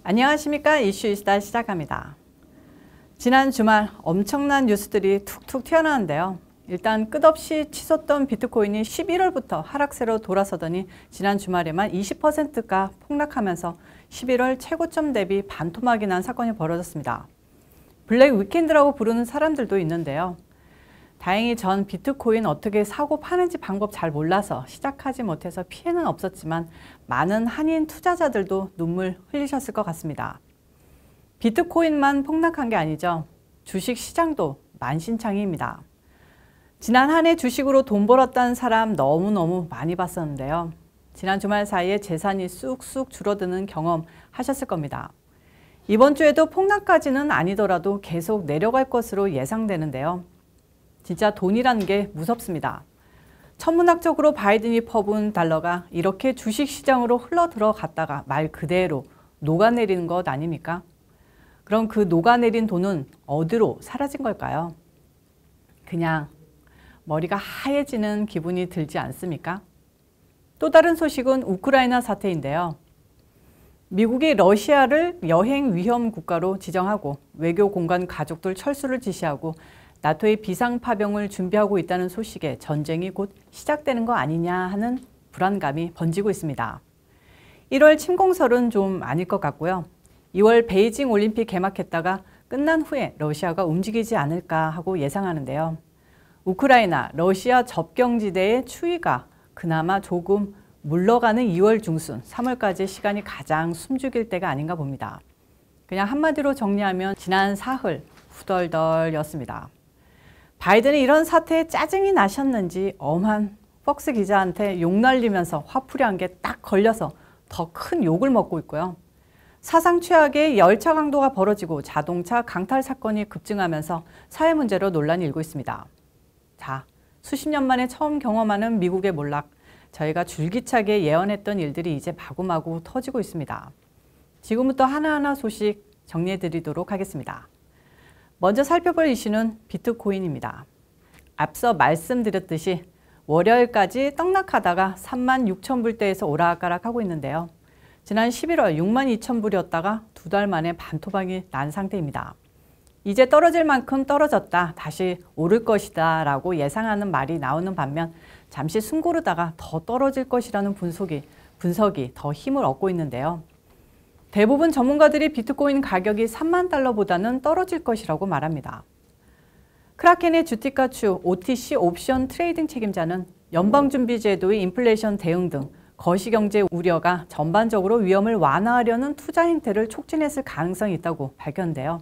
안녕하십니까. 이슈이스타 시작합니다. 지난 주말 엄청난 뉴스들이 툭툭 튀어나왔는데요. 일단 끝없이 치솟던 비트코인이 11월부터 하락세로 돌아서더니 지난 주말에만 20%가 폭락하면서 11월 최고점 대비 반토막이 난 사건이 벌어졌습니다. 블랙 위켄드라고 부르는 사람들도 있는데요. 다행히 전 비트코인 어떻게 사고 파는지 방법 잘 몰라서 시작하지 못해서 피해는 없었지만 많은 한인 투자자들도 눈물 흘리셨을 것 같습니다. 비트코인만 폭락한 게 아니죠. 주식시장도 만신창이입니다. 지난 한 해 주식으로 돈 벌었다는 사람 너무너무 많이 봤었는데요. 지난 주말 사이에 재산이 쑥쑥 줄어드는 경험 하셨을 겁니다. 이번 주에도 폭락까지는 아니더라도 계속 내려갈 것으로 예상되는데요. 진짜 돈이라는 게 무섭습니다. 천문학적으로 바이든이 퍼부은 달러가 이렇게 주식시장으로 흘러 들어갔다가 말 그대로 녹아내리는 것 아닙니까? 그럼 그 녹아내린 돈은 어디로 사라진 걸까요? 그냥 머리가 하얘지는 기분이 들지 않습니까? 또 다른 소식은 우크라이나 사태인데요. 미국이 러시아를 여행 위험 국가로 지정하고 외교 공간 가족들 철수를 지시하고 나토의 비상 파병을 준비하고 있다는 소식에 전쟁이 곧 시작되는 거 아니냐 하는 불안감이 번지고 있습니다. 1월 침공설은 좀 아닐 것 같고요. 2월 베이징 올림픽 개막했다가 끝난 후에 러시아가 움직이지 않을까 하고 예상하는데요. 우크라이나, 러시아 접경지대의 추위가 그나마 조금 물러가는 2월 중순, 3월까지의 시간이 가장 숨죽일 때가 아닌가 봅니다. 그냥 한마디로 정리하면 지난 사흘 후덜덜이었습니다. 바이든이 이런 사태에 짜증이 나셨는지 엄한 폭스 기자한테 욕 날리면서 화풀이한 게 딱 걸려서 더 큰 욕을 먹고 있고요. 사상 최악의 열차 강도가 벌어지고 자동차 강탈 사건이 급증하면서 사회 문제로 논란이 일고 있습니다. 자, 수십 년 만에 처음 경험하는 미국의 몰락, 저희가 줄기차게 예언했던 일들이 이제 마구마구 터지고 있습니다. 지금부터 하나하나 소식 정리해 드리도록 하겠습니다. 먼저 살펴볼 이슈는 비트코인입니다. 앞서 말씀드렸듯이 월요일까지 떡락하다가 36,000불대에서 오락가락하고 있는데요. 지난 11월 62,000불이었다가 두 달 만에 반토막이 난 상태입니다. 이제 떨어질 만큼 떨어졌다, 다시 오를 것이다 라고 예상하는 말이 나오는 반면 잠시 숨 고르다가 더 떨어질 것이라는 분석이 더 힘을 얻고 있는데요. 대부분 전문가들이 비트코인 가격이 3만 달러보다는 떨어질 것이라고 말합니다. 크라켄의 주티카추 OTC 옵션 트레이딩 책임자는 연방준비제도의 인플레이션 대응 등 거시경제 우려가 전반적으로 위험을 완화하려는 투자 행태를 촉진했을 가능성이 있다고 밝혔는데요.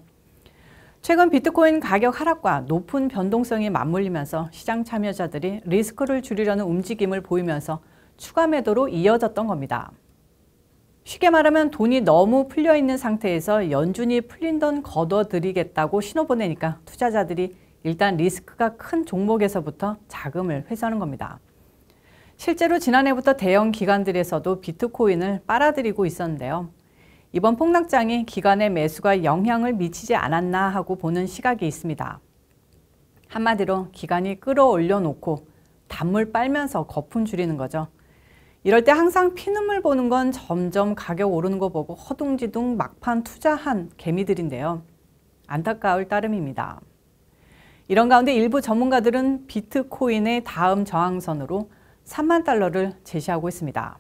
최근 비트코인 가격 하락과 높은 변동성이 맞물리면서 시장 참여자들이 리스크를 줄이려는 움직임을 보이면서 추가 매도로 이어졌던 겁니다. 쉽게 말하면 돈이 너무 풀려있는 상태에서 연준이 풀린 돈 걷어들이겠다고 신호 보내니까 투자자들이 일단 리스크가 큰 종목에서부터 자금을 회수하는 겁니다. 실제로 지난해부터 대형 기관들에서도 비트코인을 빨아들이고 있었는데요. 이번 폭락장이 기관의 매수가 영향을 미치지 않았나 하고 보는 시각이 있습니다. 한마디로 기관이 끌어올려 놓고 단물 빨면서 거품 줄이는 거죠. 이럴 때 항상 피눈물 보는 건 점점 가격 오르는 거 보고 허둥지둥 막판 투자한 개미들인데요. 안타까울 따름입니다. 이런 가운데 일부 전문가들은 비트코인의 다음 저항선으로 3만 달러를 제시하고 있습니다.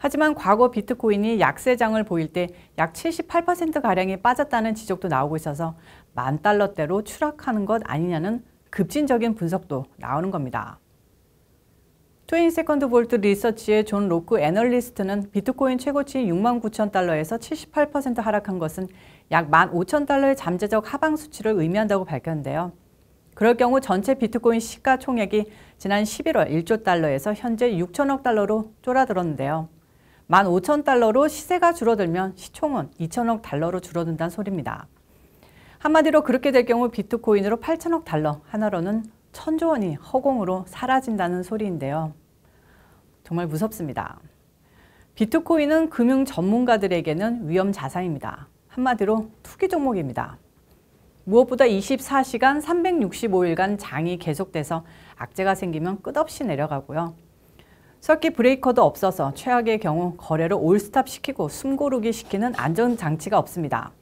하지만 과거 비트코인이 약세장을 보일 때 약 78%가량이 빠졌다는 지적도 나오고 있어서 10,000달러대로 추락하는 것 아니냐는 급진적인 분석도 나오는 겁니다. 22세컨드 볼트 리서치의 존 로크 애널리스트는 비트코인 최고치 69,000달러에서 78% 하락한 것은 약 15,000달러의 잠재적 하방 수치를 의미한다고 밝혔는데요. 그럴 경우 전체 비트코인 시가총액이 지난 11월 1조 달러에서 현재 6천억 달러로 쫄아들었는데요. 15,000달러로 시세가 줄어들면 시총은 2천억 달러로 줄어든다는 소리입니다. 한마디로 그렇게 될 경우 비트코인으로 8천억 달러, 하나로는 1,000조 원이 허공으로 사라진다는 소리인데요. 정말 무섭습니다. 비트코인은 금융 전문가들에게는 위험 자산입니다. 한마디로 투기 종목입니다. 무엇보다 24시간 365일간 장이 계속돼서 악재가 생기면 끝없이 내려가고요. 서킷 브레이커도 없어서 최악의 경우 거래를 올스탑 시키고 숨고르기 시키는 안전장치가 없습니다.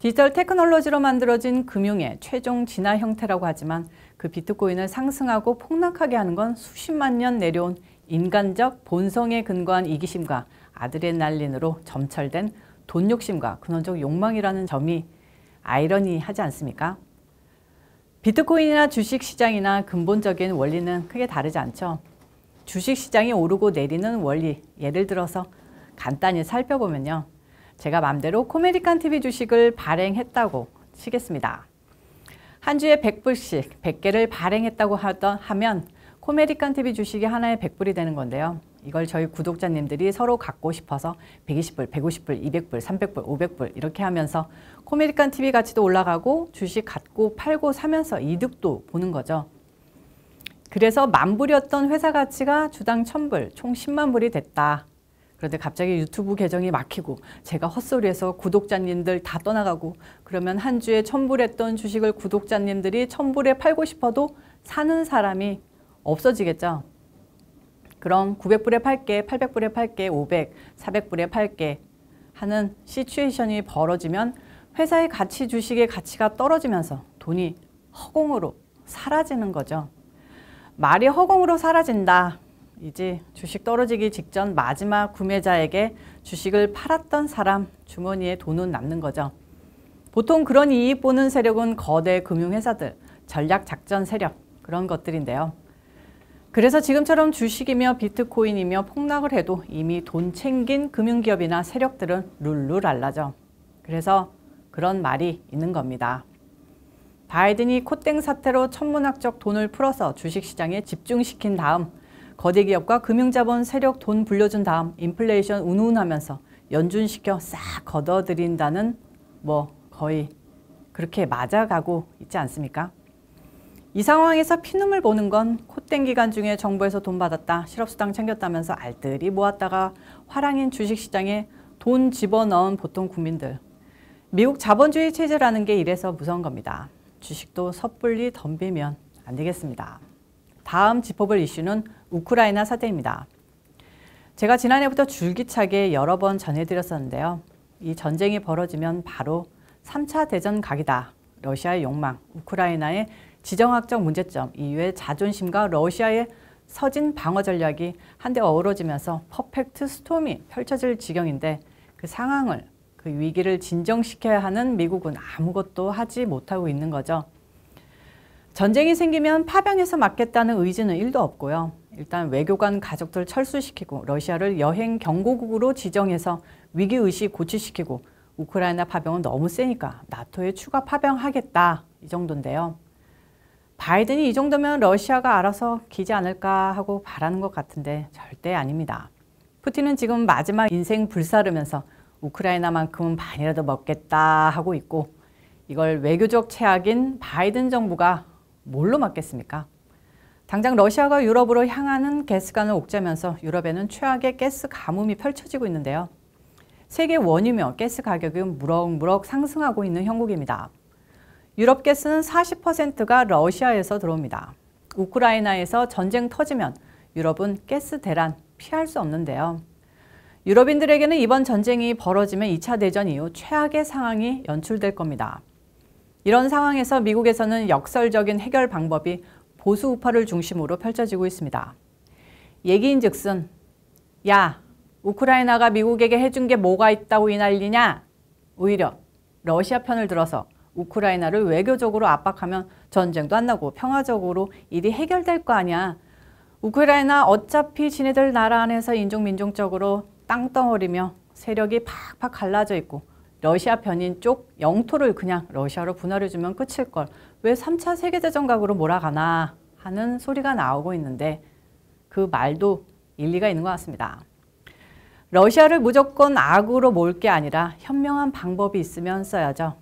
디지털 테크놀로지로 만들어진 금융의 최종 진화 형태라고 하지만 그 비트코인을 상승하고 폭락하게 하는 건 수십만 년 내려온 인간적 본성에 근거한 이기심과 아드레날린으로 점철된 돈 욕심과 근원적 욕망이라는 점이 아이러니하지 않습니까? 비트코인이나 주식시장이나 근본적인 원리는 크게 다르지 않죠. 주식시장이 오르고 내리는 원리, 예를 들어서 간단히 살펴보면요. 제가 맘대로 코메디칸 TV 주식을 발행했다고 치겠습니다. 한 주에 100불씩 100개를 발행했다고 하면 코메디칸 TV 주식이 하나에 100불이 되는 건데요. 이걸 저희 구독자님들이 서로 갖고 싶어서 120불, 150불, 200불, 300불, 500불 이렇게 하면서 코메디칸 TV 가치도 올라가고 주식 갖고 팔고 사면서 이득도 보는 거죠. 그래서 만불이었던 회사 가치가 주당 1000불, 총 10만 불이 됐다. 그런데 갑자기 유튜브 계정이 막히고 제가 헛소리해서 구독자님들 다 떠나가고 그러면 한 주에 1000불 했던 주식을 구독자님들이 1000불에 팔고 싶어도 사는 사람이 없어지겠죠. 그럼 900불에 팔게, 800불에 팔게, 500, 400불에 팔게 하는 시츄에이션이 벌어지면 회사의 가치, 주식의 가치가 떨어지면서 돈이 허공으로 사라지는 거죠. 말이 허공으로 사라진다. 이제 주식 떨어지기 직전 마지막 구매자에게 주식을 팔았던 사람 주머니에 돈은 남는 거죠. 보통 그런 이익 보는 세력은 거대 금융회사들, 전략작전 세력 그런 것들인데요. 그래서 지금처럼 주식이며 비트코인이며 폭락을 해도 이미 돈 챙긴 금융기업이나 세력들은 룰루랄라죠. 그래서 그런 말이 있는 겁니다. 바이든이 코땡 사태로 천문학적 돈을 풀어서 주식시장에 집중시킨 다음 거대 기업과 금융자본 세력 돈 불려준 다음 인플레이션 운운하면서 연준시켜 싹 걷어들인다는 거의 그렇게 맞아가고 있지 않습니까? 이 상황에서 피눈물 보는 건 코땡 기간 중에 정부에서 돈 받았다, 실업수당 챙겼다면서 알뜰히 모았다가 화랑인 주식시장에 돈 집어넣은 보통 국민들. 미국 자본주의 체제라는 게 이래서 무서운 겁니다. 주식도 섣불리 덤비면 안 되겠습니다. 다음 짚어볼 이슈는 우크라이나 사태입니다. 제가 지난해부터 줄기차게 여러 번 전해드렸었는데요. 이 전쟁이 벌어지면 바로 3차 대전 각이다. 러시아의 욕망, 우크라이나의 지정학적 문제점, EU의 자존심과 러시아의 서진 방어 전략이 한데 어우러지면서 퍼펙트 스톰이 펼쳐질 지경인데 그 상황을, 그 위기를 진정시켜야 하는 미국은 아무것도 하지 못하고 있는 거죠. 전쟁이 생기면 파병해서 막겠다는 의지는 1도 없고요. 일단 외교관 가족들 철수시키고 러시아를 여행 경고국으로 지정해서 위기의식 고취시키고 우크라이나 파병은 너무 세니까 나토에 추가 파병하겠다 이 정도인데요. 바이든이 이 정도면 러시아가 알아서 기지 않을까 하고 바라는 것 같은데 절대 아닙니다. 푸틴은 지금 마지막 인생 불사르면서 우크라이나만큼은 반이라도 먹겠다 하고 있고 이걸 외교적 최악인 바이든 정부가 뭘로 막겠습니까? 당장 러시아가 유럽으로 향하는 가스관을 옥죄면서 유럽에는 최악의 가스 가뭄이 펼쳐지고 있는데요. 세계 원유며 가스 가격이 무럭무럭 상승하고 있는 형국입니다. 유럽 가스는 40%가 러시아에서 들어옵니다. 우크라이나에서 전쟁 터지면 유럽은 가스 대란 피할 수 없는데요. 유럽인들에게는 이번 전쟁이 벌어지면 2차 대전 이후 최악의 상황이 연출될 겁니다. 이런 상황에서 미국에서는 역설적인 해결 방법이 보수 우파를 중심으로 펼쳐지고 있습니다. 얘기인즉슨 야, 우크라이나가 미국에게 해준 게 뭐가 있다고 이 난리냐? 오히려 러시아 편을 들어서 우크라이나를 외교적으로 압박하면 전쟁도 안 나고 평화적으로 일이 해결될 거 아니야. 우크라이나 어차피 지네들 나라 안에서 인종민족적으로 땅덩어리며 세력이 팍팍 갈라져 있고 러시아 편인 쪽 영토를 그냥 러시아로 분할해주면 끝일걸. 왜 3차 세계대전 각으로 몰아가나 하는 소리가 나오고 있는데 그 말도 일리가 있는 것 같습니다. 러시아를 무조건 악으로 몰 게 아니라 현명한 방법이 있으면 써야죠.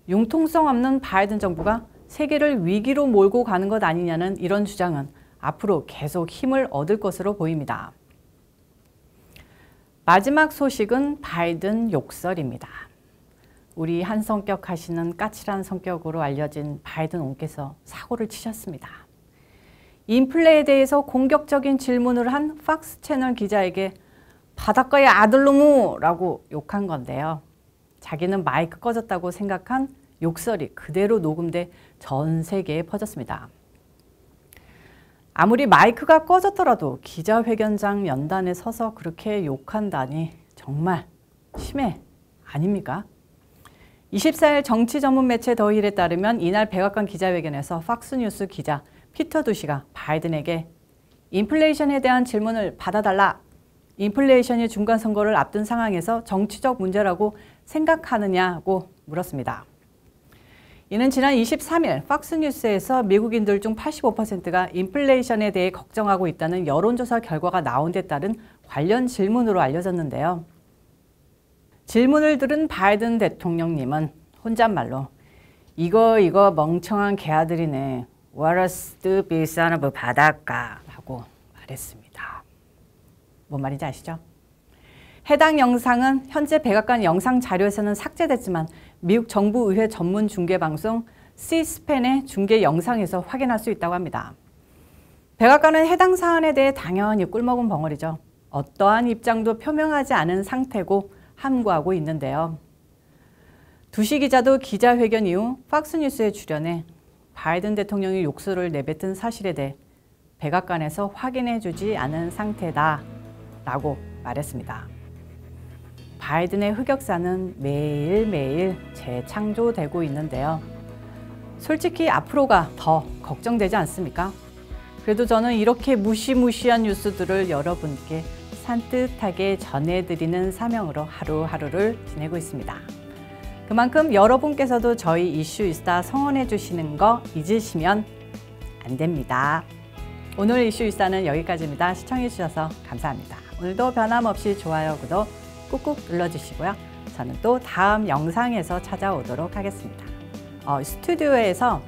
융통성 없는 바이든 정부가 세계를 위기로 몰고 가는 것 아니냐는 이런 주장은 앞으로 계속 힘을 얻을 것으로 보입니다. 마지막 소식은 바이든 욕설입니다. 우리 한성격 하시는 까칠한 성격으로 알려진 바이든 옹께서 사고를 치셨습니다. 인플레에 대해서 공격적인 질문을 한 팍스 채널 기자에게 바닷가의 아들놈우! 라고 욕한 건데요. 자기는 마이크 꺼졌다고 생각한 욕설이 그대로 녹음돼 전 세계에 퍼졌습니다. 아무리 마이크가 꺼졌더라도 기자회견장 연단에 서서 그렇게 욕한다니 정말 심해 아닙니까? 24일 정치 전문 매체 더힐에 따르면 이날 백악관 기자회견에서 팍스뉴스 기자 피터 두시가 바이든에게 인플레이션에 대한 질문을 받아달라. 인플레이션이 중간선거를 앞둔 상황에서 정치적 문제라고 생각하느냐고 물었습니다. 이는 지난 23일 팍스뉴스에서 미국인들 중 85%가 인플레이션에 대해 걱정하고 있다는 여론조사 결과가 나온 데 따른 관련 질문으로 알려졌는데요. 질문을 들은 바이든 대통령님은 혼잣말로 이거 멍청한 개아들이네. What a stupid son of a 바닷가 라고 말했습니다. 뭔 말인지 아시죠? 해당 영상은 현재 백악관 영상 자료에서는 삭제됐지만 미국 정부의회 전문 중계방송 C-SPAN의 중계 영상에서 확인할 수 있다고 합니다. 백악관은 해당 사안에 대해 당연히 꿀먹은 벙어리죠. 어떠한 입장도 표명하지 않은 상태고 함구하고 있는데요. 두시 기자도 기자회견 이후 팍스뉴스에 출연해 바이든 대통령이 욕설을 내뱉은 사실에 대해 백악관에서 확인해주지 않은 상태다 라고 말했습니다. 바이든의 흑역사는 매일매일 재창조되고 있는데요. 솔직히 앞으로가 더 걱정되지 않습니까? 그래도 저는 이렇게 무시무시한 뉴스들을 여러분께 산뜻하게 전해드리는 사명으로 하루하루를 지내고 있습니다. 그만큼 여러분께서도 저희 이슈이스타 성원해 주시는 거 잊으시면 안 됩니다. 오늘 이슈이스타는 여기까지입니다. 시청해 주셔서 감사합니다. 오늘도 변함없이 좋아요, 구독 꾹꾹 눌러주시고요. 저는 또 다음 영상에서 찾아오도록 하겠습니다. 스튜디오에서